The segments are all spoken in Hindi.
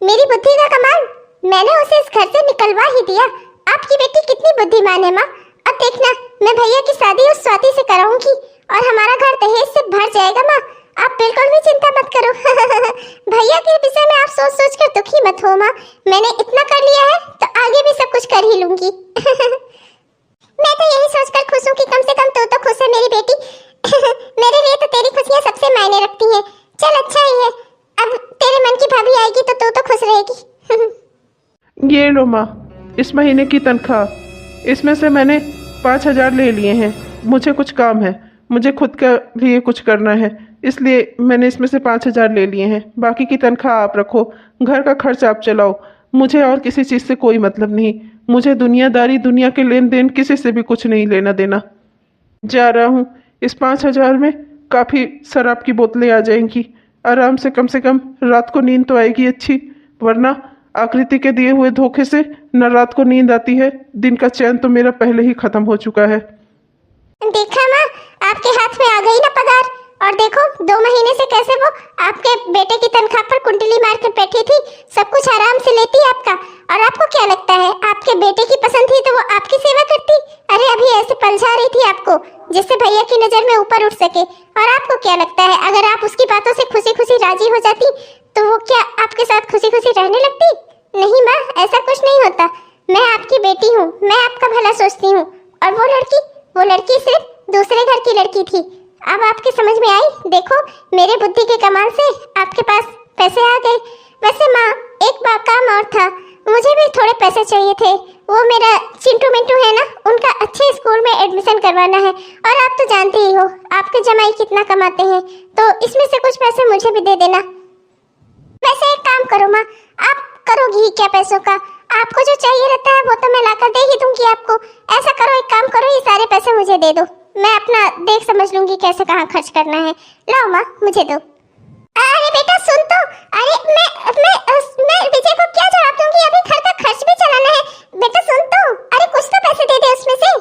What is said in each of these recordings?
मेरी बुद्धि का कमाल, मैंने उसे इस घर से निकलवा ही दिया। आपकी बेटी कितनी बुद्धिमान है माँ। अब देखना, मैं भैया की शादी उस स्वाति से कराऊंगी और हमारा घर दहेज से भर जाएगा माँ। आप बिल्कुल भी चिंता मत करो। भैया के विषय में आप सोच सोच कर दुखी मत हो माँ। मैंने इतना कर लिया है तो आगे भी सब कुछ कर ही लूंगी। मैं तो यही सोचकर खुश हूँ कि कम से कम तो खुश है मेरी बेटी। मेरे लिए तो तेरी खुशियाँ सबसे मायने रखती हैं। चल अच्छा ही है, अब तेरे मन की भाभी आएगी तो तू तो खुश रहेगी। ये लो माँ, इस महीने की तनख्वाह, इसमें से मैंने 5,000 ले लिए हैं। मुझे कुछ काम है, मुझे खुद के लिए कुछ करना है, इसलिए मैंने इसमें से 5,000 ले लिए हैं। बाकी की तनख्वाह आप रखो, घर का खर्च आप चलाओ। मुझे और किसी चीज़ से कोई मतलब नहीं। मुझे दुनियादारी, दुनिया के लेन देन किसी से भी कुछ नहीं लेना देना। जा रहा हूँ। इस 5,000 में काफ़ी शराब की बोतलें आ जाएंगी। आराम से कम रात को नींद तो आएगी अच्छी, वरना आकृति के दिए हुए धोखे से न रात को नींद आती है, दिन का चैन तो मेरा पहले ही खत्म हो चुका है। देखा माँ, आपके हाथ में आ गई ना पगार। और देखो 2 महीने से कैसे वो आपके बेटे की तनख्वाह पर कुंडली मारकर बैठी थी, सब कुछ आराम से लेती आपका। और आपको क्या लगता है, आपके बेटे की पसंद थी तो वो आपकी सेवा करती? अरे अभी ऐसे पलझा रही थी आपको जिससे भैया की नजर में ऊपर उठ सके। और आपको क्या लगता है, अगर आप उसकी बातों से खुशी खुशी राजी हो जाती तो वो क्या आपके साथ खुशी खुशी रहने लगती? नहीं माँ, ऐसा कुछ नहीं होता। मैं आपकी बेटी हूँ, मैं आपका भला सोचती हूँ। और वो लड़की सिर्फ दूसरे घर की लड़की थी। अब आपके समझ में आई? देखो मेरे बुद्धि के कमाल से आपके पास पैसे आ गए। वैसे माँ, एक काम और था, मुझे भी थोड़े पैसे चाहिए थे। वो मेरा चिंटू मिंटू है ना, उनका अच्छे स्कूल में एडमिशन करवाना है। और आप तो जानते ही हो आपके जमाई कितना कमाते हैं, तो इसमें से कुछ पैसे मुझे भी दे देना। वैसे एक काम करो माँ, आप करोगी ही क्या पैसों का? आपको जो चाहिए रहता है वो तो मैं लाकर दे ही दूंगी आपको। ऐसा करो, एक काम करो, ये सारे पैसे मुझे दे दो। मैं अपना देख समझ लूंगी कैसे कहाँ खर्च करना है। लाओ माँ, मुझे दो। अरे बेटा सुन तो, अरे मैं विजय को क्या जवाब दूंगी? अभी घर का खर्च भी चलाना है। बेटा सुन तो, अरे कुछ तो पैसे दे दे उसमें से।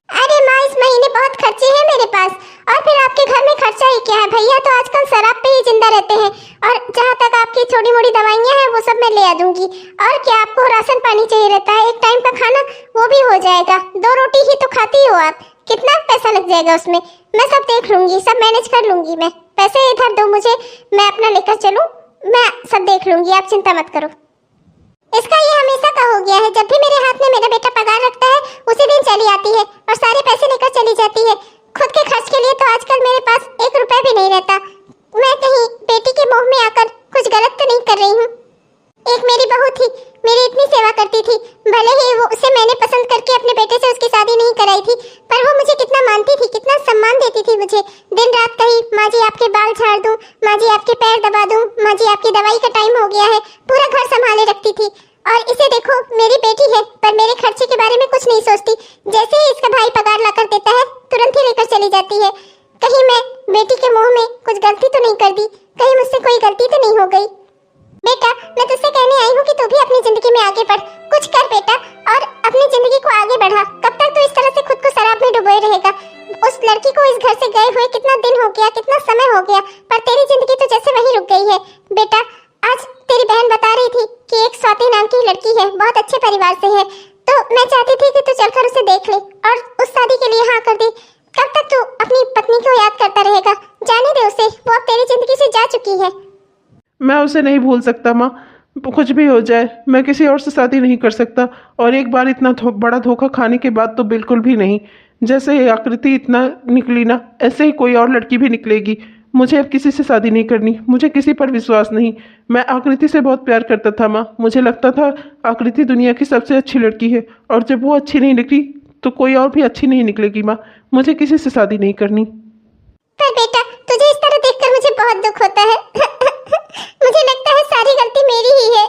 अरे माँ, इस महीने बहुत खर्चे हैं मेरे पास, और फिर आपके घर में खर्चा ही क्या है? भैया तो आजकल शराब पे ही जिंदा रहते हैं। और जहाँ तक आपकी छोटी मोटी दवाइयाँ हैं वो सब मैं ले आ दूंगी। और क्या आपको राशन पानी चाहिए रहता है, एक टाइम का खाना, वो भी हो जाएगा। 2 रोटी ही तो खाती हो आप, कितना पैसा लग जाएगा उसमें? मैं सब देख लूंगी, सब मैनेज कर लूंगी। मैं पैसे इधर दो मुझे, मैं अपना लेकर चलूं, मैं सब देख लूंगी, आप चिंता मत करो। इसका ये हमेशा का हो गया है, जब भी मेरे हाथ में मेरा बेटा पगार रखता है उसी दिन चली आती है और सारे पैसे लेकर चली जाती है। खुद के खर्च के लिए तो आजकल मेरे पास 1 रुपया भी नहीं रहता। मैं कहीं बेटी के मुंह में आकर कुछ गलत तो नहीं कर रही हूँ? एक मेरी बहू थी, मेरी इतनी सेवा करती थी। भले ही वो उसे मैंने पसंद करके अपने बेटे से उसकी शादी नहीं कराई थी, पर वो मुझे कितना मानती थी, कितना सम्मान देती थी मुझे। दिन रात कही, माँ जी आपके बाल झाड़ दूं, माँ जी आपके पैर दबा दूं, माँ जी आपकी दवाई का टाइम हो गया है, पूरा घर संभाले रखती थी। और इसे देखो, मेरी बेटी है पर मेरे खर्चे के बारे में कुछ नहीं सोचती। जैसे ही इसका भाई पगार लाकर देता है तुरंत ही लेकर चली जाती है। कहीं मैं बेटी के मुंह में कुछ गलती तो नहीं कर दी? कहीं मुझसे कोई गलती तो नहीं हो गई? बेटा, मैं तुझसे कहने आई हूँ कि तू भी अपनी जिंदगी में आगे बढ़, कुछ कर बेटा, और अपनी जिंदगी को आगे बढ़ा। कब तक तू इस तरह से खुद को शराब में डुबोए रहेगा? उस लड़की को इस घर से गए हुए कितना दिन हो गया, कितना समय हो गया, पर तेरी जिंदगी तो जैसे वहीं रुक गई है। बेटा, आज तेरी बहन बता रही थी कि एक स्वाति नाम की लड़की है, बहुत अच्छे परिवार से है, तो मैं चाहती थी कि तू चलकर उसे देख ले और उस शादी के लिए हाँ कर दे। कब तक तू अपनी पत्नी को याद करता रहेगा? जाने दे उसे, वो अब तेरी जिंदगी से जा चुकी है। मैं उसे नहीं भूल सकता माँ, कुछ भी हो जाए मैं किसी और से शादी नहीं कर सकता। और एक बार इतना बड़ा धोखा खाने के बाद तो बिल्कुल भी नहीं। जैसे ये आकृति इतना निकली ना, ऐसे ही कोई और लड़की भी निकलेगी। मुझे अब किसी से शादी नहीं करनी, मुझे किसी पर विश्वास नहीं। मैं आकृति से बहुत प्यार करता था माँ, मुझे लगता था आकृति दुनिया की सबसे अच्छी लड़की है, और जब वो अच्छी नहीं निकली तो कोई और भी अच्छी नहीं निकलेगी माँ। मुझे किसी से शादी नहीं करनी। पर बेटा, तुझे इस तरह देखकर मुझे बहुत दुख होता है। मुझे लगता है सारी गलती मेरी ही है।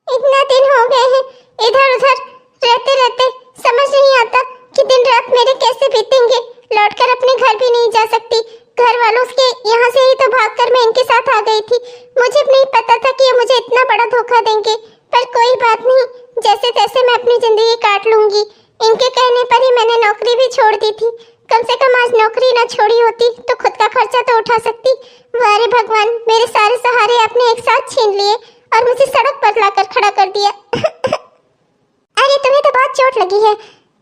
इतना दिन हो गए हैं इधर उधर रहते रहते, समझ नहीं आता कि दिन रात मेरे कैसे बीतेंगे। लौटकर अपने घर भी नहीं जा सकती, घर वालों के यहाँ से ही तो भागकर मैं इनके साथ आ गई थी। मुझे नहीं पता था कि ये मुझे इतना बड़ा धोखा देंगे, पर कोई बात नहीं, जैसे तैसे मैं अपनी जिंदगी काट लूंगी। इनके कहने पर ही मैंने नौकरी भी छोड़ दी थी, कम से कम आज नौकरी ना छोड़ी होती तो खुद का खर्चा तो उठा सकती। वारे भगवान, मेरे सारे सहारे आपने एक साथ छीन लिए और मुझे सड़क पर लाकर खड़ा कर दिया। अरे तुम्हें तो बहुत चोट लगी है।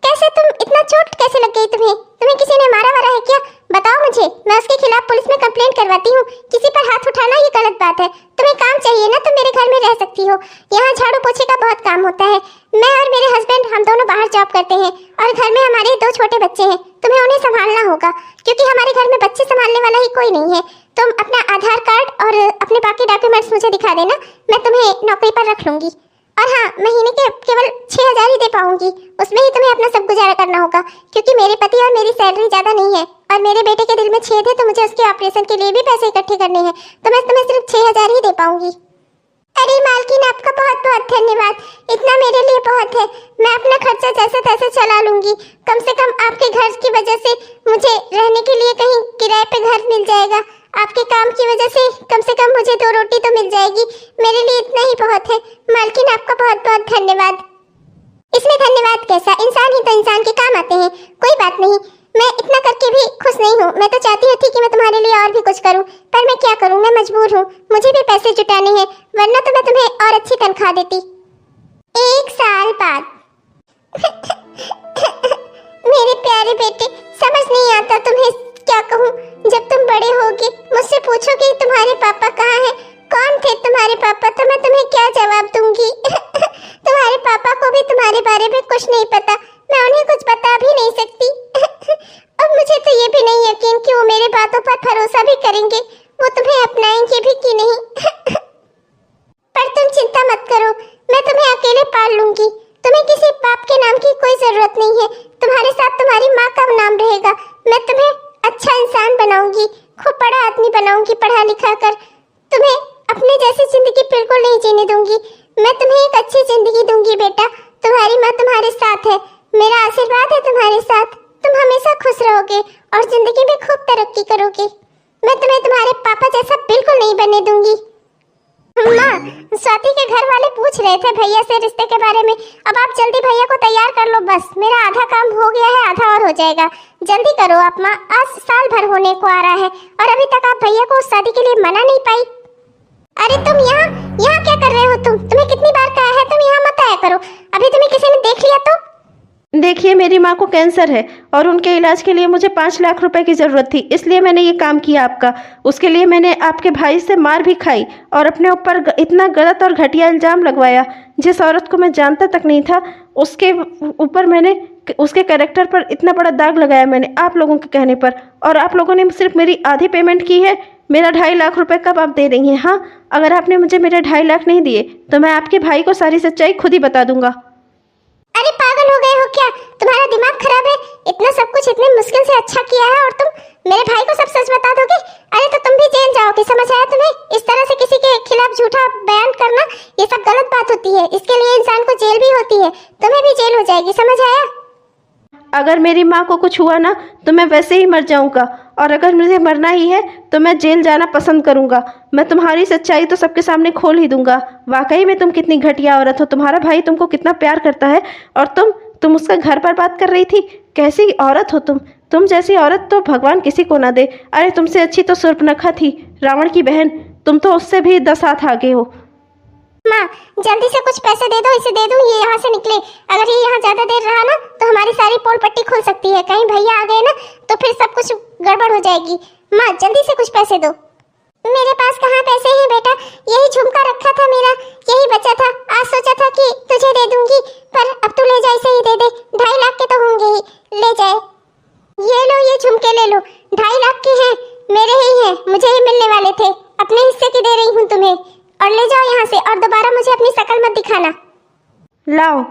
कैसे तुम इतना चोट कैसे लग गई तुम्हें? तुम्हें किसी ने मारा वारा है क्या? बताओ मुझे, मैं उसके खिलाफ पुलिस में कंप्लेंट करवाती हूँ। किसी पर हाथ उठाना ये गलत बात है। तुम्हें काम चाहिए ना, तुम मेरे घर में रह सकती हो। यहाँ झाड़ू पोछे का बहुत काम होता है। मैं और मेरे हस्बैंड हम दोनों बाहर जॉब करते हैं और घर में हमारे 2 छोटे बच्चे हैं। तुम्हें उन्हें संभालना होगा क्योंकि हमारे घर में बच्चे संभालने वाला ही कोई नहीं है। तुम अपना आधार कार्ड और अपने बाकी डॉक्यूमेंट्स मुझे दिखा देना, मैं तुम्हें नौकरी पर रख लूंगी। और हाँ, महीने के केवल 6,000 ही दे पाऊंगी। उसमें ही तुम्हें अपना सब गुजारा करना होगा क्योंकि मेरे पति और मेरी सैलरी ज्यादा नहीं है और मेरे बेटे के दिल में छेद है तो मुझे उसके ऑपरेशन के लिए भी पैसे इकट्ठे करने हैं। तो मैं तुम्हें सिर्फ 6,000 ही दे पाऊंगी। अरे मालकिन, आपका बहुत बहुत धन्यवाद। इतना मेरे लिए बहुत है। मैं अपना खर्चा जैसे तैसे चला लूंगी। कम से कम आपके घर की वजह से मुझे रहने के लिए कहीं किराए पे घर मिल जाएगा। आपके काम की वजह से कम मुझे 2 रोटी तो मिल जाएगी। मेरे लिए इतना ही बहुत है। मालकिन, आपका बहुत बहुत धन्यवाद। इसमें धन्यवाद कैसा, इंसान ही तो इंसान के काम आते हैं। कोई बात नहीं, मैं इतना करके भी खुश नहीं हूँ। मैं तो चाहती थी कि मैं तुम्हारे लिए और भी कुछ करूँ, पर मैं क्या करूँ, मैं मजबूर हूँ। मुझे भी पैसे जुटाने हैं, वरना तो मैं तुम्हें और अच्छी तनख्वाह देती। 1 साल बाद। मेरे प्यारे बेटे, समझ नहीं आता तुम्हें क्या कहूँ। जब तुम बड़े होगे मुझसे पूछोगे तुम्हारे पापा कहाँ हैं, कौन थे तुम्हारे पापा, तो मैं तुम्हें क्या जवाब दूंगी? तुम्हारे पापा को भी तुम्हारे बारे में कुछ नहीं पता। मैं उन्हें कुछ बता भी नहीं सकती। अब मुझे तो ये भी नहीं यकीन कि वो मेरे बातों पर भरोसा भी करेंगे, वो तुम्हें अपनाएंगे भी कि नहीं। पर तुम चिंता मत करो, मैं तुम्हें अकेले पाल लूंगी। तुम्हें किसी बाप के नाम की कोई जरूरत नहीं है। तुम्हारे साथ तुम्हारी माँ का नाम रहेगा। मैं तुम्हें अच्छा इंसान बनाऊंगी, खूब बड़ा आदमी बनाऊंगी पढ़ा लिखा कर। तुम्हें अपने जैसी जिंदगी बिल्कुल नहीं जीने दूंगी। मैं तुम्हें एक अच्छी जिंदगी दूंगी बेटा। तुम्हारी माँ तुम्हारे साथ है, मेरा आशीर्वाद है तुम्हारे साथ। तुम हमेशा खुश रहोगे और जिंदगी में खूब तरक्की करोगे। मैं तुम्हें तुम्हारे पापा जैसा बिल्कुल नहीं बनने दूंगी। माँ, स्वाति के घर वाले पूछ रहे थे भैया से रिश्ते के बारे में। अब आप जल्दी भैया को तैयार कर लो, बस मेरा आधा काम हो गया है, आधा और हो जाएगा। जल्दी करो आप माँ, आज साल भर होने को आ रहा है और अभी तक आप भैया को उस शादी के लिए मना नहीं पाई। अरे तुम यहाँ क्या कर रहे हो? तुम्हें कितनी बार कहा है तुम यहाँ मत आया करो। अभी तुम्हें किसी ने देख लिया तो? देखिए, मेरी माँ को कैंसर है और उनके इलाज के लिए मुझे 5 लाख रुपए की ज़रूरत थी, इसलिए मैंने ये काम किया आपका। उसके लिए मैंने आपके भाई से मार भी खाई और अपने ऊपर इतना गलत और घटिया इल्ज़ाम लगवाया। जिस औरत को मैं जानता तक नहीं था उसके ऊपर मैंने उसके कैरेक्टर पर इतना बड़ा दाग लगाया मैंने आप लोगों के कहने पर। और आप लोगों ने सिर्फ मेरी आधी पेमेंट की है। मेरा 2.5 लाख रुपए कब आप दे रही हैं? हाँ, अगर आपने मुझे मेरे 2.5 लाख नहीं दिए तो मैं आपके भाई को सारी सच्चाई खुद ही बता दूंगा। अरे पागल हो गए हो क्या? तुम्हारा दिमाग खराब है? इतना सब कुछ इतने मुश्किल से अच्छा किया है और तुम मेरे भाई को सब सच बता दोगे? अरे तो तुम भी जेल जाओगे, समझ आया तुम्हें? इस तरह से किसी के खिलाफ झूठा बयान करना ये सब गलत बात होती है। इसके लिए इंसान को जेल भी होती है। तुम्हें भी जेल हो जाएगी, समझ आया? अगर मेरी माँ को कुछ हुआ ना तो मैं वैसे ही मर जाऊंगा, और अगर मुझे मरना ही है तो मैं जेल जाना पसंद करूंगा। मैं तुम्हारी सच्चाई तो सबके सामने खोल ही दूंगा। वाकई में तुम कितनी घटिया औरत हो। तुम्हारा भाई तुमको कितना प्यार करता है और तुम उसका घर पर बात कर रही थी। कैसी औरत हो तुम जैसी औरत तो भगवान किसी को ना दे। अरे तुमसे अच्छी तो शूर्पणखा थी, रावण की बहन। तुम तो उससे भी 10 हाथ आगे हो। माँ, जल्दी से कुछ पैसे दे दो, इसे दे दूँ, ये यहाँ से निकले। अगर ये यहाँ ज्यादा देर रहा ना तो हमारी सारी पोल पट्टी खुल सकती है। कहीं भैया आ गए ना तो फिर सब कुछ गड़बड़ हो जाएगी। माँ, जल्दी से कुछ पैसे दो। मेरे पास कहाँ पैसे हैं बेटा? यही झुमका रखा था मेरा, यही बचा था। आज सोचा था कि तुझे दे दूंगी, पर अब तू ले जा, इसे ही दे दे। 2.5 लाख के तो होंगे ही, ले जाए। ये लो, ये झुमके ले लो। 2.5 लाख के हैं, मेरे ही हैं, मुझे ही मिलने वाले थे। अपने हिस्से की दे रही हूँ तुम्हें, और ले जाओ यहाँ से। और दोबारा मुझे अपनी शक्ल मत दिखाना। लाओ,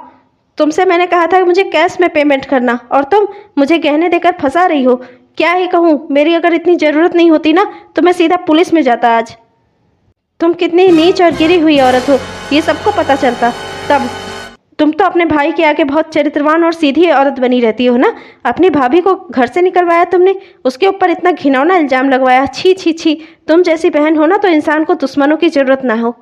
तुमसे मैंने कहा था कि मुझे कैश में पेमेंट करना, और तुम मुझे गहने देकर फंसा रही हो। क्या ही कहूँ, मेरी अगर इतनी ज़रूरत नहीं होती ना तो मैं सीधा पुलिस में जाता आज। तुम कितनी नीच और गिरी हुई औरत हो ये सबको पता चलता तब। तुम तो अपने भाई के आगे बहुत चरित्रवान और सीधी औरत बनी रहती हो ना। अपनी भाभी को घर से निकलवाया तुमने, उसके ऊपर इतना घिनौना इल्ज़ाम लगवाया। छी छी छी, तुम जैसी बहन हो ना तो इंसान को दुश्मनों की ज़रूरत ना हो।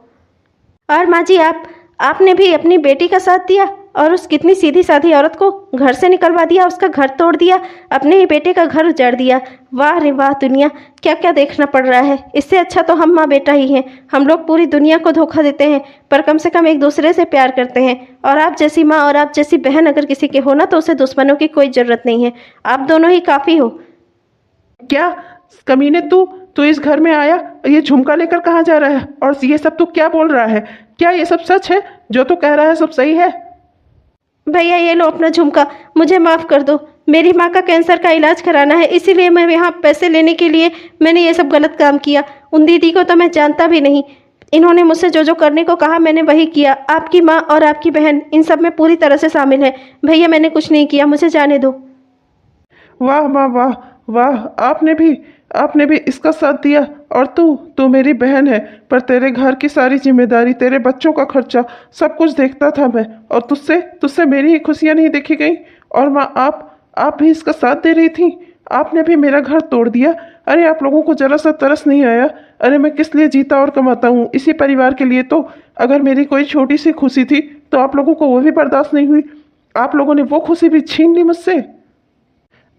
और माँ जी, आपने भी अपनी बेटी का साथ दिया। और उस कितनी सीधी सादी औरत को घर से निकलवा दिया, उसका घर तोड़ दिया, अपने ही बेटे का घर उजाड़ दिया। वाह रे वाह दुनिया, क्या क्या देखना पड़ रहा है। इससे अच्छा तो हम माँ बेटा ही हैं। हम लोग पूरी दुनिया को धोखा देते हैं पर कम से कम एक दूसरे से प्यार करते हैं। और आप जैसी माँ और आप जैसी बहन अगर किसी के हो ना तो उसे दुश्मनों की कोई ज़रूरत नहीं है। आप दोनों ही काफ़ी हो। क्या कमीने, तू इस घर में आया, ये झुमका लेकर कहाँ जा रहा है? और ये सब तू क्या बोल रहा है? क्या ये सब सच है? जो तू कह रहा है सब सही है? भैया ये लो अपना झुमका, मुझे माफ़ कर दो। मेरी माँ का कैंसर का इलाज कराना है, इसीलिए मैं यहाँ पैसे लेने के लिए मैंने ये सब गलत काम किया। उन दीदी को तो मैं जानता भी नहीं। इन्होंने मुझसे जो जो करने को कहा मैंने वही किया। आपकी माँ और आपकी बहन इन सब में पूरी तरह से शामिल है। भैया मैंने कुछ नहीं किया, मुझे जाने दो। वाह वाह वाह वाह, आपने भी इसका साथ दिया। और तू मेरी बहन है, पर तेरे घर की सारी जिम्मेदारी, तेरे बच्चों का खर्चा सब कुछ देखता था मैं, और तुझसे मेरी ही खुशियाँ नहीं देखी गई। और माँ, आप भी इसका साथ दे रही थी। आपने भी मेरा घर तोड़ दिया। अरे आप लोगों को जरा सा तरस नहीं आया? अरे मैं किस लिए जीता और कमाता हूँ? इसी परिवार के लिए तो। अगर मेरी कोई छोटी सी खुशी थी तो आप लोगों को वो भी बर्दाश्त नहीं हुई। आप लोगों ने वो खुशी भी छीन ली मुझसे।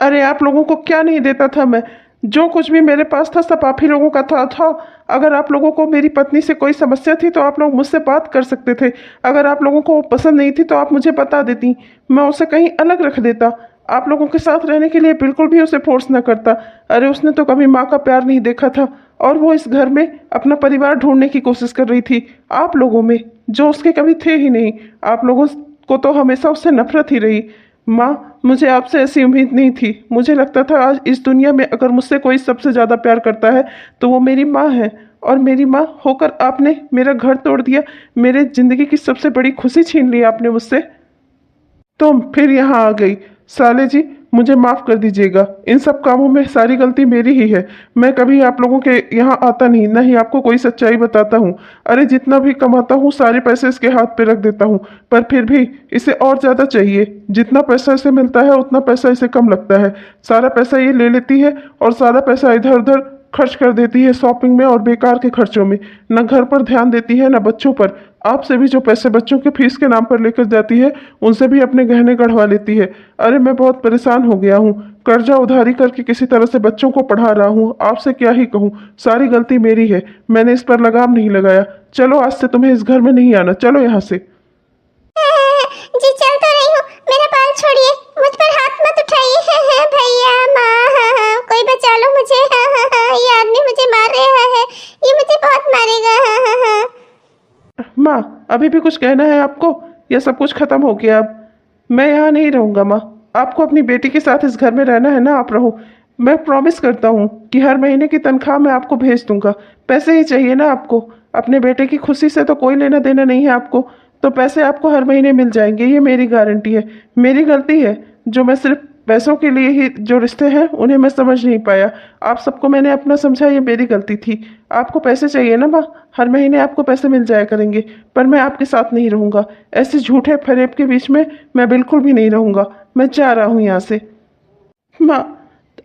अरे आप लोगों को क्या नहीं देता था मैं? जो कुछ भी मेरे पास था सब आप ही लोगों का था। अगर आप लोगों को मेरी पत्नी से कोई समस्या थी तो आप लोग मुझसे बात कर सकते थे। अगर आप लोगों को वो पसंद नहीं थी तो आप मुझे बता देती, मैं उसे कहीं अलग रख देता। आप लोगों के साथ रहने के लिए बिल्कुल भी उसे फोर्स ना करता। अरे उसने तो कभी माँ का प्यार नहीं देखा था, और वो इस घर में अपना परिवार ढूंढने की कोशिश कर रही थी आप लोगों में, जो उसके कभी थे ही नहीं। आप लोगों को तो हमेशा उससे नफरत ही रही। माँ, मुझे आपसे ऐसी उम्मीद नहीं थी। मुझे लगता था आज इस दुनिया में अगर मुझसे कोई सबसे ज़्यादा प्यार करता है तो वो मेरी माँ है, और मेरी माँ होकर आपने मेरा घर तोड़ दिया। मेरे ज़िंदगी की सबसे बड़ी खुशी छीन ली आपने मुझसे। तुम फिर यहाँ आ गई। साले जी, मुझे माफ़ कर दीजिएगा। इन सब कामों में सारी गलती मेरी ही है। मैं कभी आप लोगों के यहाँ आता नहीं, ना ही आपको कोई सच्चाई बताता हूँ। अरे जितना भी कमाता हूँ सारे पैसे इसके हाथ पे रख देता हूँ, पर फिर भी इसे और ज़्यादा चाहिए। जितना पैसा इसे मिलता है उतना पैसा इसे कम लगता है। सारा पैसा ये ले लेती है और सारा पैसा इधर उधर खर्च कर देती है, शॉपिंग में और बेकार के खर्चों में। न घर पर ध्यान देती है न बच्चों पर। आपसे भी जो पैसे बच्चों के फीस के नाम पर लेकर जाती है उनसे भी अपने गहने गढ़वा लेती है। अरे मैं बहुत परेशान हो गया हूँ। कर्जा उधारी करके किसी तरह से बच्चों को पढ़ा रहा हूँ। आपसे क्या ही कहूँ, सारी गलती मेरी है। मैंने इस पर लगाम नहीं लगाया। चलो आज से तुम्हें इस घर में नहीं आना, चलो यहाँ से। जी चल तो रही हूँ, मेरा बाल छोड़िए, मुझ पर हाथ मत उठाइए। भैया, माँ, कोई बचा लो मुझे। ये आदमी मुझे मार रहा है, ये मुझे बहुत मारेगा। माँ, अभी भी कुछ कहना है आपको? यह सब कुछ खत्म हो गया अब। मैं यहाँ नहीं रहूँगा माँ। आपको अपनी बेटी के साथ इस घर में रहना है ना, आप रहो। मैं प्रॉमिस करता हूँ कि हर महीने की तनख्वाह मैं आपको भेज दूंगा। पैसे ही चाहिए ना आपको? अपने बेटे की खुशी से तो कोई लेना देना नहीं है आपको, तो पैसे आपको हर महीने मिल जाएंगे, ये मेरी गारंटी है। मेरी गलती है जो मैं सिर्फ पैसों के लिए ही जो रिश्ते हैं उन्हें मैं समझ नहीं पाया। आप सबको मैंने अपना समझा, ये मेरी गलती थी। आपको पैसे चाहिए ना माँ? हर महीने आपको पैसे मिल जाया करेंगे, पर मैं आपके साथ नहीं रहूँगा। ऐसे झूठे फरेब के बीच में मैं बिल्कुल भी नहीं रहूँगा। मैं जा रहा हूँ यहाँ से। माँ,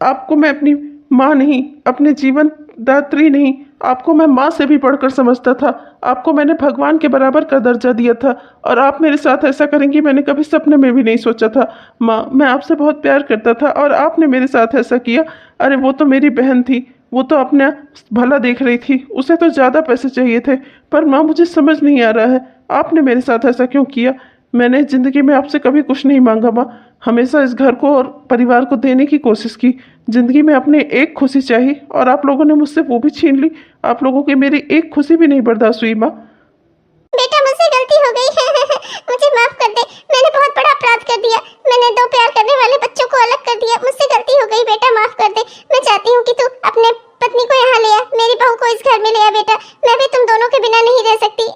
आपको मैं अपनी माँ नहीं, अपने जीवन दात्री नहीं, आपको मैं माँ से भी बढ़कर समझता था। आपको मैंने भगवान के बराबर का दर्जा दिया था, और आप मेरे साथ ऐसा करेंगी मैंने कभी सपने में भी नहीं सोचा था। माँ, मैं आपसे बहुत प्यार करता था और आपने मेरे साथ ऐसा किया। अरे वो तो मेरी बहन थी, वो तो अपना भला देख रही थी, उसे तो ज़्यादा पैसे चाहिए थे। पर माँ, मुझे समझ नहीं आ रहा है आपने मेरे साथ ऐसा क्यों किया। मैंने ज़िंदगी में आपसे कभी कुछ नहीं मांगा माँ। हमेशा इस घर को और परिवार को देने की कोशिश की। ज़िंदगी में अपने एक खुशी चाहिए और आप लोगों ने मुझसे वो भी छीन ली। आप लोगों की मेरी एक खुशी भी नहीं बर्दाश्त हुई माँ। बेटा, मुझसे गलती हो गई है। मुझे माफ कर दे, मैंने बहुत बड़ा अपराध कर दिया। मैंने दो प्यार करने वाले बच्चों को अलग कर दिया। मुझसे गलती हो गई बेटा, माफ कर दे। मैं चाहती हूँ कि तू अपने पत्नी को यहाँ ले आ, मेरी बहू को इस घर में ले आ। बेटा, मैं भी तुम दोनों के बिना नहीं रह सकती।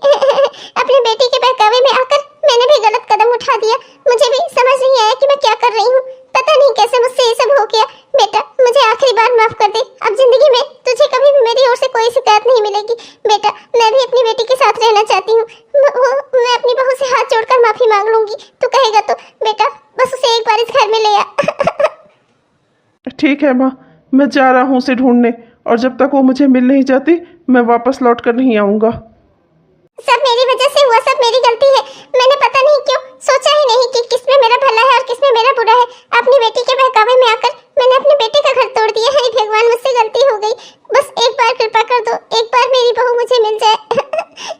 अपनी बेटी के बहकावे में आकर मैंने भी गलत कदम उठा दिया। मुझे भी समझ नहीं आया कि मैं क्या कर रही हूँ। पता नहीं कैसे मुझसे ये सब हो गया। बेटा, मुझे आखिरी बार माफ कर दे। अब जिंदगी में तुझे कभी भी मेरी ओर से कोई शिकायत नहीं मिलेगी। बेटा, मैं भी अपनी बेटी के साथ रहना चाहती हूँ। मैं अपनी बहू से हाथ जोड़कर माफी मांग लूंगी, तू कहेगा तो। बेटा, बस उसे एक बार इस घर में ले आ। ठीक है माँ, मैं जा रहा हूँ उसे ढूंढने, और जब तक वो मुझे मिल नहीं जाती मैं वापस लौट कर नहीं आऊँगा। सब मेरी वजह से हुआ, सब मेरी गलती है। मैंने पता नहीं क्यों सोचा ही नहीं कि किसमें मेरा भला है और किसमें मेरा बुरा है। अपनी बेटी के बहकावे में आकर मैंने अपने बेटे का घर तोड़ दिया है। भगवान, मुझसे गलती हो गई। बस एक बार कृपा कर दो, एक बार मेरी बहू मुझे मिल जाए।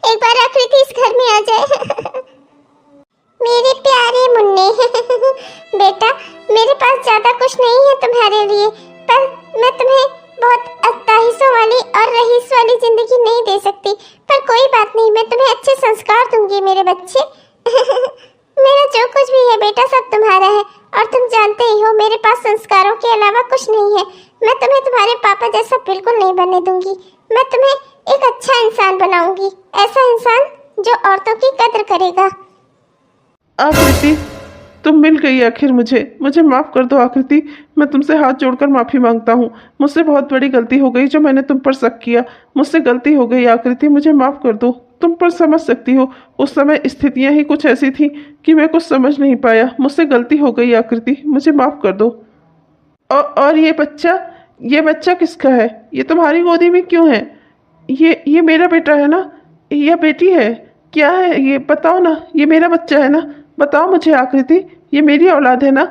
एक बार आकृति इस घर में आ जाए। मेरे प्यारे मुन्ने। बेटा, मेरे पास ज्यादा कुछ नहीं है तुम्हारे लिए, पर मैं तुम्हें बहुत अत्ताहीसों वाली और रईस वाली जिंदगी नहीं दे सकती, पर कोई बात नहीं, मैं तुम्हें अच्छे संस्कार दूंगी मेरे बच्चे। मेरा जो कुछ भी है बेटा सब तुम्हारा है, और तुम जानते ही हो मेरे पास संस्कारों के अलावा कुछ नहीं है। मैं तुम्हें तुम्हारे पापा जैसा बिल्कुल नहीं बनने दूंगी। मैं तुम्हें एक अच्छा इंसान बनाऊंगी, ऐसा इंसान जो औरतों की कद्र करेगा। आकृति, तुम मिल गई आखिर मुझे माफ़ कर दो आकृति। मैं तुमसे हाथ जोड़कर माफ़ी मांगता हूँ। मुझसे बहुत बड़ी गलती हो गई जो मैंने तुम पर शक किया। मुझसे गलती हो गई आकृति, मुझे माफ़ कर दो। तुम पर समझ सकती हो, उस समय स्थितियाँ ही कुछ ऐसी थी कि मैं कुछ समझ नहीं पाया। मुझसे गलती हो गई आकृति, मुझे माफ़ कर दो। और ये बच्चा किसका है? ये तुम्हारी गोदी में क्यों है? ये मेरा बेटा है ना, या बेटी है? क्या है ये? बताओ ना, ये मेरा बच्चा है ना? बताओ मुझे आकृति, ये मेरी औलाद है ना?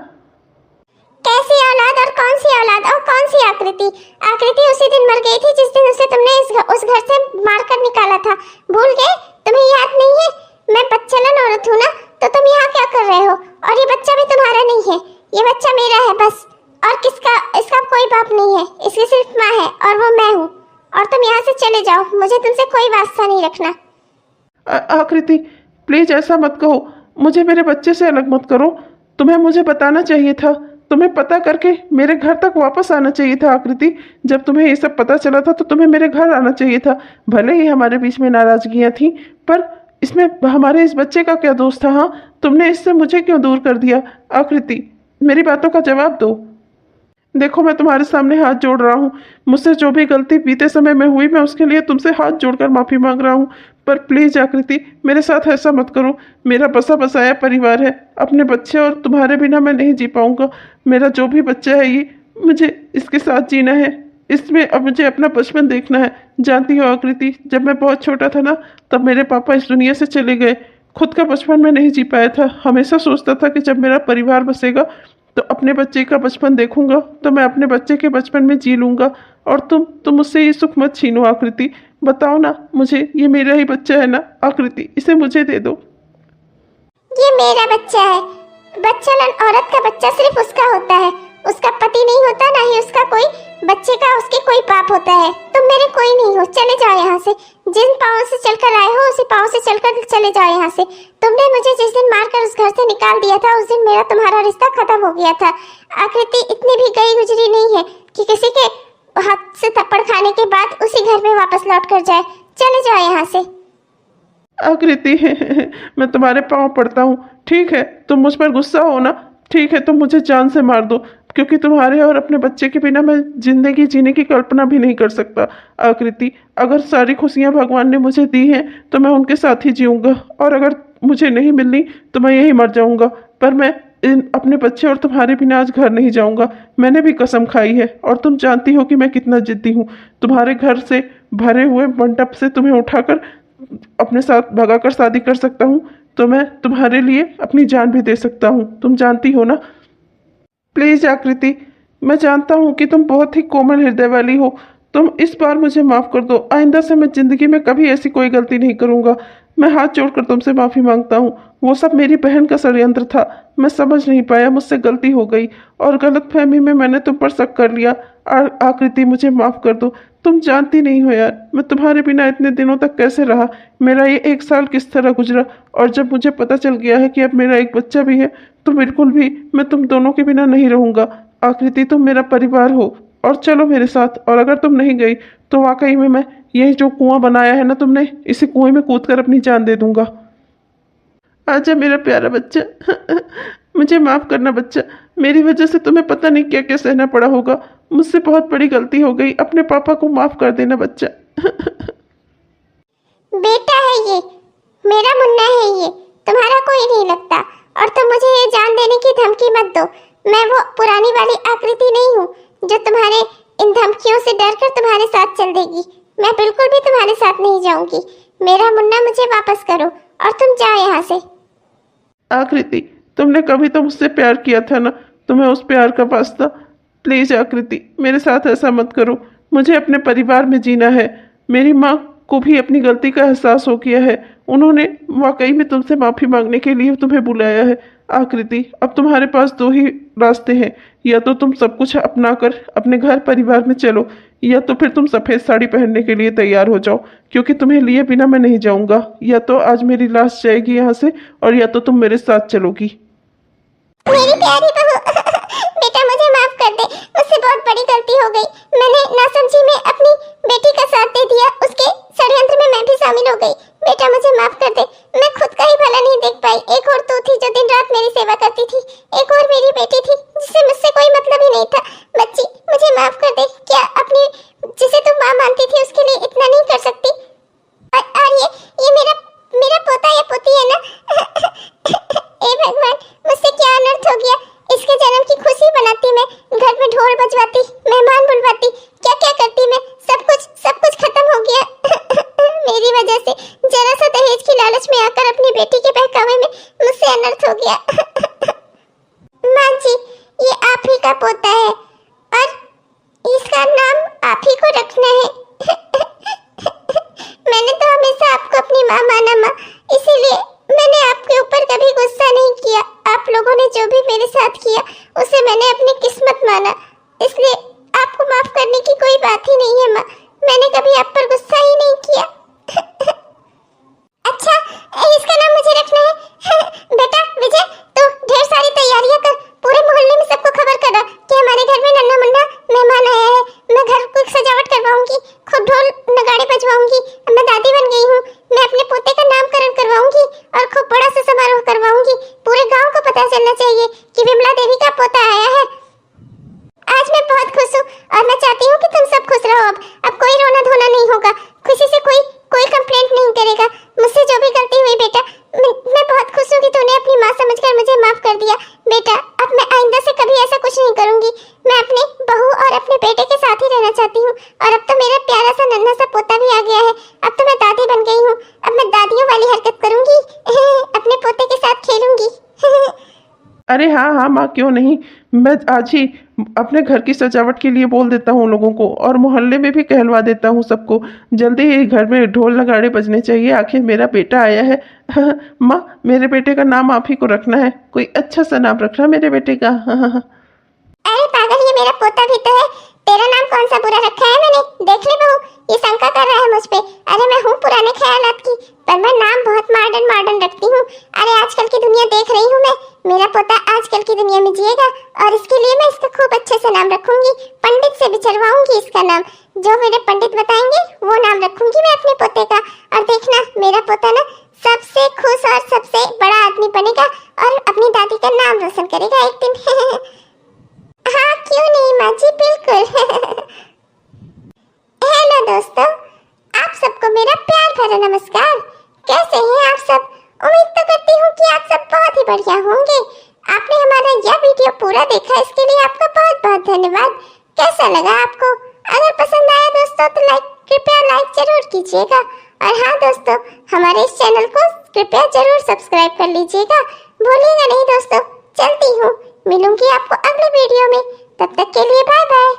कैसी औलाद और कौन सी औलाद और कौन सी आकृति? आकृति उसी दिन मर गई थी जिस दिन उसे तुमने उस घर से मारकर निकाला था। भूल गए? तुम्हें याद नहीं है? मैं बच्चलन औरत हूँ ना, तो तुम यहाँ क्या कर रहे हो? और ये बच्चा भी तुम्हारा नहीं है, ये बच्चा मेरा है बस। और किसका? इसका कोई बाप नहीं है, इसकी सिर्फ माँ है और वो मैं हूँ। और तुम यहाँ से चले जाओ, मुझे तुमसे कोई वास्ता नहीं रखना। आकृति, प्लीज ऐसा मत कहो। मुझे मेरे बच्चे से अलग मत करो। तुम्हें मुझे बताना चाहिए था, तुम्हें पता करके मेरे घर तक वापस आना चाहिए था आकृति। जब तुम्हें ये सब पता चला था तो तुम्हें मेरे घर आना चाहिए था। भले ही हमारे बीच में नाराजगियां थी, पर इसमें हमारे इस बच्चे का क्या दोष था? हाँ, तुमने इससे मुझे क्यों दूर कर दिया? आकृति, मेरी बातों का जवाब दो। देखो, मैं तुम्हारे सामने हाथ जोड़ रहा हूँ। मुझसे जो भी गलती बीते समय में हुई, मैं उसके लिए तुमसे हाथ जोड़कर माफ़ी मांग रहा हूँ। पर प्लीज़ आकृति, मेरे साथ ऐसा मत करो। मेरा बसा बसाया परिवार है, अपने बच्चे और तुम्हारे बिना मैं नहीं जी पाऊँगा। मेरा जो भी बच्चा है ये, मुझे इसके साथ जीना है। इसमें अब मुझे अपना बचपन देखना है। जानती हो आकृति, जब मैं बहुत छोटा था ना, तब मेरे पापा इस दुनिया से चले गए। खुद का बचपन मैं नहीं जी पाया था। हमेशा सोचता था कि जब मेरा परिवार बसेगा तो अपने बच्चे का बचपन देखूंगा, तो मैं अपने बच्चे के बचपन में जी लूंगा। और तुम मुझसे ये सुख मत छीनो आकृति। बताओ ना मुझे, ये मेरा ही बच्चा है ना आकृति? इसे मुझे दे दो। ये मेरा बच्चा है। बच्चलन औरत का बच्चा सिर्फ उसका होता है, उसका पति नहीं होता, ना ही उसका कोई बच्चे का उसके कोई बाप होता है। तुम मेरे कोई नहीं हो, चले जाओ यहाँ से। जिन पाँव से चलकर आए हो उसी पाँव से चलकर चले जाओ यहाँ से। तुमने मुझे जिस दिन मारकर उस घर से निकाल दिया था, उस दिन मेरा तुम्हारा रिश्ता खत्म हो गया था। आकृति इतनी भी गई गुजरी नहीं है कि किसी के हाथ से थप्पड़ खाने के बाद उसी घर में वापस लौट कर जाए। चले जाओ यहाँ से। आकृति, मैं तुम्हारे पाँव पड़ता हूँ। ठीक है, तुम मुझ पर गुस्सा हो ना? ठीक है, तुम मुझे जान से मार दो, क्योंकि तुम्हारे और अपने बच्चे के बिना मैं जिंदगी जीने की कल्पना भी नहीं कर सकता। आकृति, अगर सारी खुशियाँ भगवान ने मुझे दी हैं तो मैं उनके साथ ही जीऊँगा, और अगर मुझे नहीं मिलनी तो मैं यहीं मर जाऊँगा। पर मैं अपने बच्चे और तुम्हारे बिना आज घर नहीं जाऊँगा। मैंने भी कसम खाई है, और तुम जानती हो कि मैं कितना जिद्दी हूँ। तुम्हारे घर से भरे हुए मंडप से तुम्हें उठाकर अपने साथ भगाकर शादी कर सकता हूँ, तो मैं तुम्हारे लिए अपनी जान भी दे सकता हूँ। तुम जानती हो ना? प्लीज़ आकृति, मैं जानता हूँ कि तुम बहुत ही कोमल हृदय वाली हो। तुम इस बार मुझे माफ़ कर दो। आइंदा से मैं ज़िंदगी में कभी ऐसी कोई गलती नहीं करूँगा। मैं हाथ जोड़कर तुमसे माफ़ी मांगता हूँ। वो सब मेरी बहन का षड्यंत्र था, मैं समझ नहीं पाया, मुझसे गलती हो गई, और गलतफहमी में मैंने तुम पर शक कर लिया। आकृति, मुझे माफ़ कर दो। तुम जानती नहीं हो यार, मैं तुम्हारे बिना इतने दिनों तक कैसे रहा। मेरा ये 1 साल किस तरह गुजरा, और जब मुझे पता चल गया है कि अब मेरा एक बच्चा भी है, तो बिल्कुल भी मैं तुम दोनों के बिना नहीं रहूँगा। आकृति, तुम मेरा परिवार हो, और चलो मेरे साथ। और अगर तुम नहीं गई तो वाकई में मैं यही जो कुआं बनाया है ना तुमने, इसी कुएं में कूदकर अपनी जान दे दूंगा। आजा मेरा प्यारा बच्चा। मुझे माफ़ करना बच्चा, मेरी वजह से तुम्हें पता नहीं क्या क्या सहना पड़ा होगा। मुझसे बहुत बड़ी गलती हो गई, अपने पापा को माफ़ कर देना बच्चा। बेटा है ये, मेरा मुन्ना है ये, तुम्हारा कोई नहीं लगता। और तुम मुझे ये जान देने की धमकी मत दो। मैं वो पुरानी वाली आकृति नहीं हूँ जो तुम्हारे इन धमकियों से डरकर तुम्हारे साथ चल देगी। मैं बिल्कुल भी तुम्हारे साथ नहीं जाऊंगी। मेरा मुन्ना मुझे वापस करो और तुम जाओ यहाँ से। आकृति, तुमने कभी तो मुझसे प्यार किया था ना, तुम्हें उस प्यार का वास्ता प्लीज आकृति मेरे साथ ऐसा मत करो। मुझे अपने परिवार में जीना है। मेरी माँ को भी अपनी गलती का एहसास हो गया है। उन्होंने वाकई में तुमसे माफ़ी मांगने के लिए तुम्हें बुलाया है। आकृति, अब तुम्हारे पास दो ही रास्ते हैं, या तो तुम सब कुछ अपना कर अपने घर परिवार में चलो, या तो फिर तुम सफ़ेद साड़ी पहनने के लिए तैयार हो जाओ, क्योंकि तुम्हें लिए बिना मैं नहीं जाऊंगा। या तो आज मेरी लाश जाएगी यहाँ से, और या तो तुम मेरे साथ चलोगी। मेरी प्यारी बहू, बेटा मुझे माफ कर दे, मुझसे बहुत बड़ी गलती हो गई। मैंने नासमझी में अपनी बेटी का साथ दे दिया, उसके षड्यंत्र में मैं भी शामिल हो गई। बेटा मुझे माफ कर दे, मैं खुद का ही भला नहीं देख पाई। एक और तू थी जो दिन रात मेरी सेवा करती थी, एक और मेरी बेटी थी जिससे मुझसे कोई मतलब ही नहीं था। बच्ची मुझे माफ कर दे, क्या अपनी जिसे तू माँ मानती थी उसके लिए इतना नहीं कर सकती? और ये मेरा पोता या पोती है ना? ए भगवान, मुझसे क्या अनर्थ हो गया। इसके जन्म की खुशी मनाती मैं, घर में ढोल बजवाती, मेहमान बुलवाती, क्या क्या करती मैं, सब कुछ खत्म हो गया। मेरी वजह से जरा सा दहेज की लालच में आकर अपनी बेटी के बहकावे में मुझसे अनर्थ हो गया। माँ जी, ये आप ही का पोता है और इसका नाम आप ही को रखना है। मैंने तो हमेशा आपको अपनी माँ माना माँ, इसीलिए मैंने आपके ऊपर कभी गुस्सा नहीं किया। आप लोगों ने जो भी मेरे साथ किया उसे मैंने अपनी किस्मत माना, इसलिए आपको माफ करने की कोई बात ही नहीं है माँ। मैंने कभी आप पर गुस्सा ही नहीं किया। अच्छा, इसका नाम मुझे रखना है। बेटा विजय, तू ढेर सारी तैयारियां कर, पूरे मोहल्ले में सबको खबर करा कि हमारे घर में नन्हा मुन्ना मेहमान आया है। मैं घर को सजावट करवाऊंगी, खूब ढोल नगाड़े बजवाऊंगी। मैं दादी बन गई हूँ, मैं अपने पोते का नामकरण करवाऊंगी और खूब बड़ा सा समारोह करवाऊंगी। पूरे गांव को पता चलना चाहिए कि विमला देवी का पोता आया है। आज मैं बहुत खुश हूँ और मैं चाहती हूँ कि तुम सब खुश रहो। अब कोई रोना धोना नहीं होगा, खुशी से कोई कंप्लेंट नहीं करेगा। मुझसे जो भी गलती हुई बेटा, मैं बहुत खुश हूँ कि तूने अपनी माँ समझकर मुझे माफ कर दिया। बेटा अब मैं आइंदा से कभी ऐसा कुछ नहीं करूंगी। मैं अपने बहू और अपने बेटे के साथ ही रहना चाहती हूँ। और अब तो मेरा प्यारा सा नन्हा सा पोता भी आ गया है। अब तो मैं दादी बन गई हूँ, अब मैं दादियों वाली हरकत करूंगी, अपने पोते के साथ खेलूंगी। अरे हाँ हाँ माँ, क्यों नहीं। मैं आज ही अपने घर की सजावट के लिए बोल देता हूँ लोगों को, और मोहल्ले में भी कहलवा देता हूँ सबको। जल्दी ही घर में ढोल नगाड़े बजने चाहिए, आखिर मेरा बेटा आया है। माँ, मेरे बेटे का नाम आप ही को रखना है, कोई अच्छा सा नाम रखना मेरे बेटे का। अरे पागल, ये मेरा पोता भी तो है। तेरा नाम कौन सा बुरा रखा है मैंने? देख ले बहू, ये शंका कर रहा है मुझ पे। अरे मैं हूँ पुराने ख्यालात की, पर मैं नाम बहुत मॉडर्न रखती हूँ। अरे आजकल की दुनिया देख रही हूँ मैं, मेरा पोता आजकल की दुनिया में जिएगा और इसके लिए मैं इसका खूब अच्छे से नाम रखूंगी। पंडित से बिछड़वाऊंगी इसका नाम, जो मेरे पंडित बताएंगे वो नाम रखूंगी मैं अपने पोते का। और देखना, मेरा पोता ना सबसे खुश और सबसे बड़ा आदमी बनेगा और अपनी दादी का नाम रोशन करेगा एक दिन। हाँ क्यों नहीं माँ जी, बिल्कुल। हेलो दोस्तों, आप सबको मेरा प्यार भरा नमस्कार। कैसे हैं आप सब? उम्मीद तो करती हूँ कि आप सब बहुत ही बढ़िया होंगे। आपने हमारा यह वीडियो पूरा देखा, इसके लिए आपका बहुत बहुत धन्यवाद। कैसा लगा आपको? अगर पसंद आया दोस्तों तो कृपया लाइक जरूर कीजिएगा। और हाँ दोस्तों, हमारे इस चैनल को कृपया जरूर सब्सक्राइब कर लीजिएगा, भूलिएगा नहीं दोस्तों। चलती हूँ, मिलूंगी आपको अगले वीडियो में, तब तक के लिए बाय बाय।